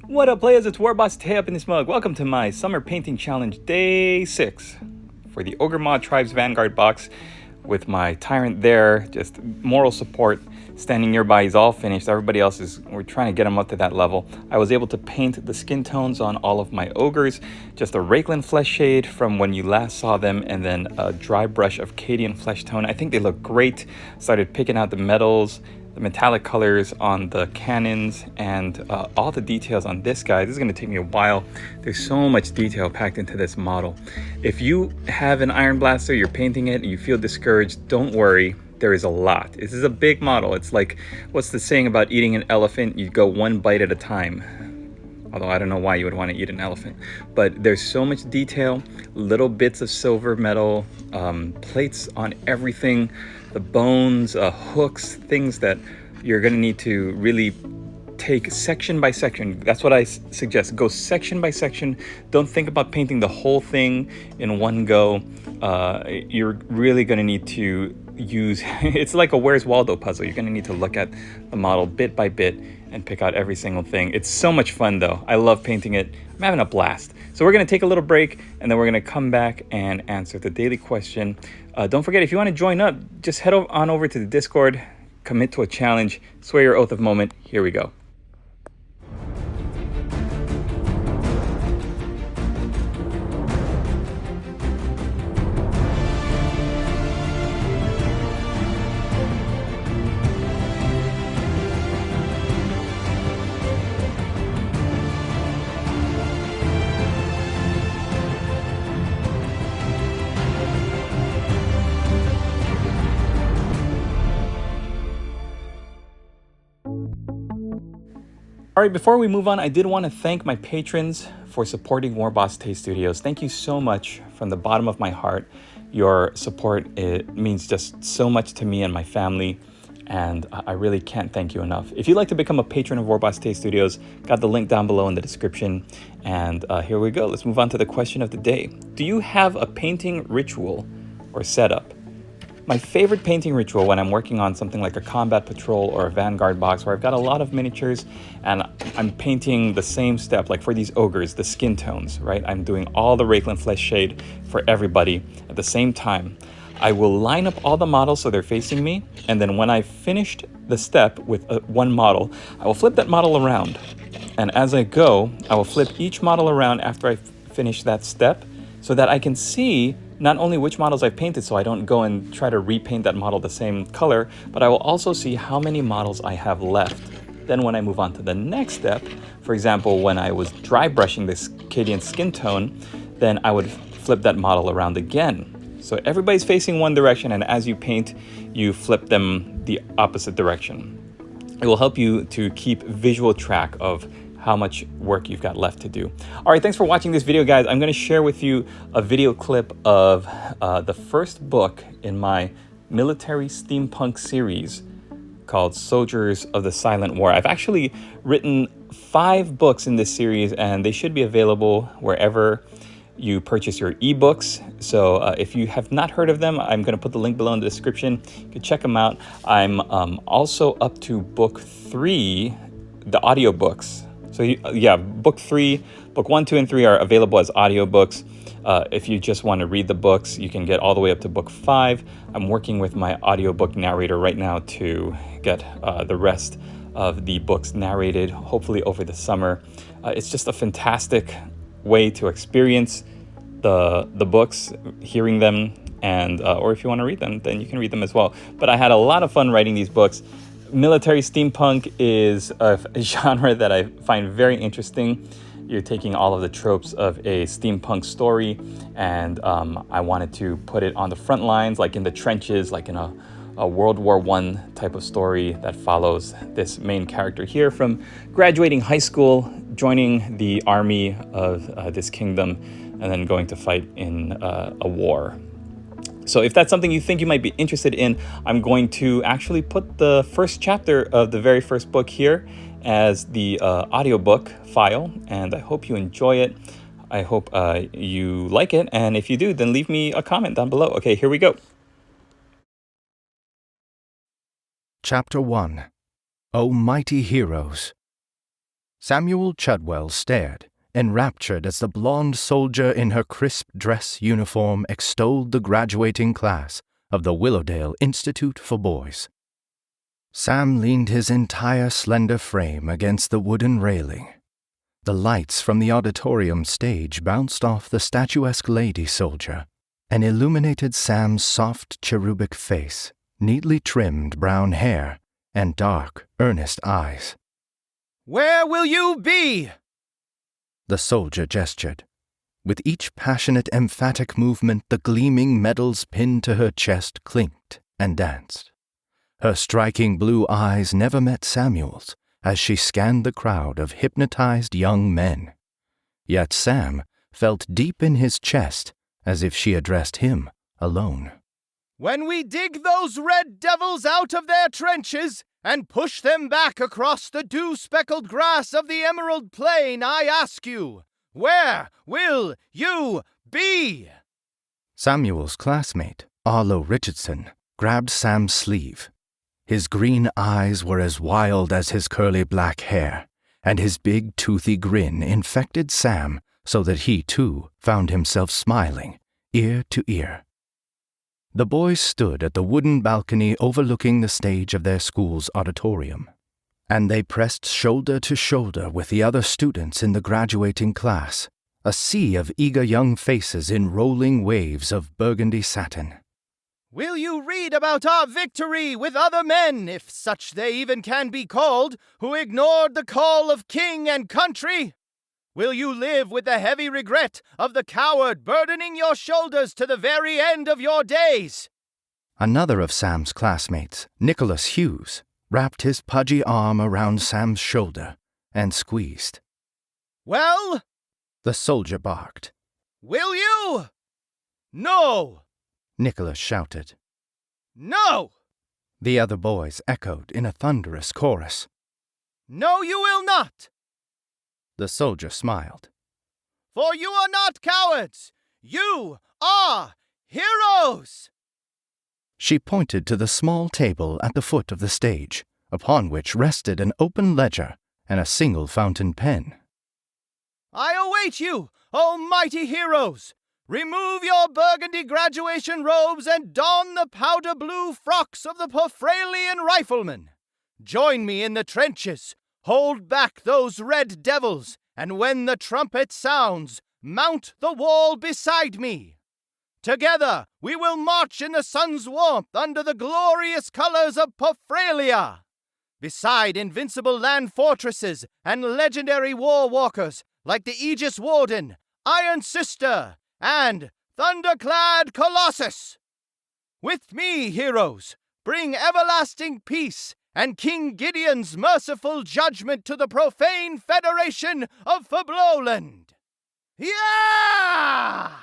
What up, players? It's Warboss Tay up in this mug. Welcome to my Summer Painting Challenge Day 6 for the Ogor Mawtribes Vanguard box with my Tyrant there, just moral support, standing nearby. He's all finished. Everybody else we're trying to get him up to that level. I was able to paint the skin tones on all of my Ogres, just a Rakeland flesh shade from when you last saw them, and then a dry brush of Cadian flesh tone. I think they look great. Started picking out the metals, the metallic colors on the cannons, and all the details on this guy. This is going to take me a while. There's so much detail packed into this model. If you have an Iron Blaster, you're painting it, and you feel discouraged, don't worry. There is a lot. This is a big model. It's like, what's the saying about eating an elephant? You go one bite at a time. Although I don't know why you would want to eat an elephant. But there's so much detail, little bits of silver metal, plates on everything, the bones, hooks, things that you're going to need to really take section by section. That's what I suggest. Go section by section. Don't think about painting the whole thing in one go. You're really going to need to use, it's like a Where's Waldo puzzle. You're going to need to look at the model bit by bit and pick out every single thing. It's so much fun though. I love painting it. I'm having a blast. So we're going to take a little break, and then we're going to come back and answer the daily question. Don't forget, if you want to join up, just head on over to the Discord, commit to a challenge, swear your oath of moment. Here we go. All right, before we move on, I did want to thank my patrons for supporting Warboss Tay Studios. Thank you so much from the bottom of my heart. Your support, it means just so much to me and my family, and I really can't thank you enough. If you'd like to become a patron of Warboss Tay Studios, got the link down below in the description. And here we go. Let's move on to the question of the day. Do you have a painting ritual or setup? My favorite painting ritual when I'm working on something like a combat patrol or a Vanguard box where I've got a lot of miniatures and I'm painting the same step, like for these ogres, the skin tones, right? I'm doing all the Rakeland flesh shade for everybody at the same time. I will line up all the models so they're facing me, and then when I've finished the step with one model, I will flip that model around. And as I go, I will flip each model around after I finish that step so that I can see not only which models I've painted, so I don't go and try to repaint that model the same color, but I will also see how many models I have left. Then when I move on to the next step, for example, when I was dry brushing this Cadian skin tone, then I would flip that model around again. So everybody's facing one direction, and as you paint, you flip them the opposite direction. It will help you to keep visual track of how much work you've got left to do. All right, thanks for watching this video, guys. I'm going to share with you a video clip of the first book in my military steampunk series called Soldiers of the Silent War. I've actually written 5 books in this series, and they should be available wherever you purchase your ebooks. So if you have not heard of them, I'm going to put the link below in the description. You can check them out. I'm also up to book 3, the audiobooks. So yeah, book 3, book 1, 2, and 3 are available as audiobooks. If you just want to read the books, you can get all the way up to book 5. I'm working with my audiobook narrator right now to get the rest of the books narrated, hopefully over the summer. It's just a fantastic way to experience the books, hearing them, and or if you want to read them, then you can read them as well. But I had a lot of fun writing these books. Military steampunk is a genre that I find very interesting. You're taking all of the tropes of a steampunk story, and I wanted to put it on the front lines, like in the trenches, like in a World War I type of story that follows this main character here from graduating high school, joining the army of this kingdom, and then going to fight in a war. So if that's something you think you might be interested in, I'm going to actually put the first chapter of the very first book here as the audiobook file, and I hope you enjoy it. I hope you like it, and if you do, then leave me a comment down below. Okay, here we go. Chapter 1. O Mighty Heroes. Samuel Chudwell stared, enraptured as the blonde soldier in her crisp dress uniform extolled the graduating class of the Willowdale Institute for Boys. Sam leaned his entire slender frame against the wooden railing. The lights from the auditorium stage bounced off the statuesque lady soldier and illuminated Sam's soft cherubic face, neatly trimmed brown hair, and dark, earnest eyes. "Where will you be?" The soldier gestured. With each passionate, emphatic movement, the gleaming medals pinned to her chest clinked and danced. Her striking blue eyes never met Samuel's as she scanned the crowd of hypnotized young men. Yet Sam felt deep in his chest as if she addressed him alone. "When we dig those red devils out of their trenches and push them back across the dew-speckled grass of the Emerald Plain, I ask you, where will you be?" Samuel's classmate, Arlo Richardson, grabbed Sam's sleeve. His green eyes were as wild as his curly black hair, and his big toothy grin infected Sam so that he, too, found himself smiling, ear to ear. The boys stood at the wooden balcony overlooking the stage of their school's auditorium, and they pressed shoulder to shoulder with the other students in the graduating class, a sea of eager young faces in rolling waves of burgundy satin. "Will you read about our victory with other men, if such they even can be called, who ignored the call of king and country? Will you live with the heavy regret of the coward burdening your shoulders to the very end of your days?" Another of Sam's classmates, Nicholas Hughes, wrapped his pudgy arm around Sam's shoulder and squeezed. "Well?" The soldier barked. "Will you?" "No!" Nicholas shouted. "No!" The other boys echoed in a thunderous chorus. "No, you will not!" The soldier smiled. "For you are not cowards! You are heroes!" She pointed to the small table at the foot of the stage, upon which rested an open ledger and a single fountain pen. "I await you, O mighty heroes! Remove your burgundy graduation robes and don the powder blue frocks of the Porphralian riflemen. Join me in the trenches, hold back those red devils, and when the trumpet sounds, mount the wall beside me. Together we will march in the sun's warmth under the glorious colors of Porphralia. Beside invincible land fortresses and legendary war walkers like the Aegis Warden, Iron Sister, and Thunderclad Colossus. With me, heroes, bring everlasting peace and King Gideon's merciful judgment to the profane federation of Fabloland. Yeah!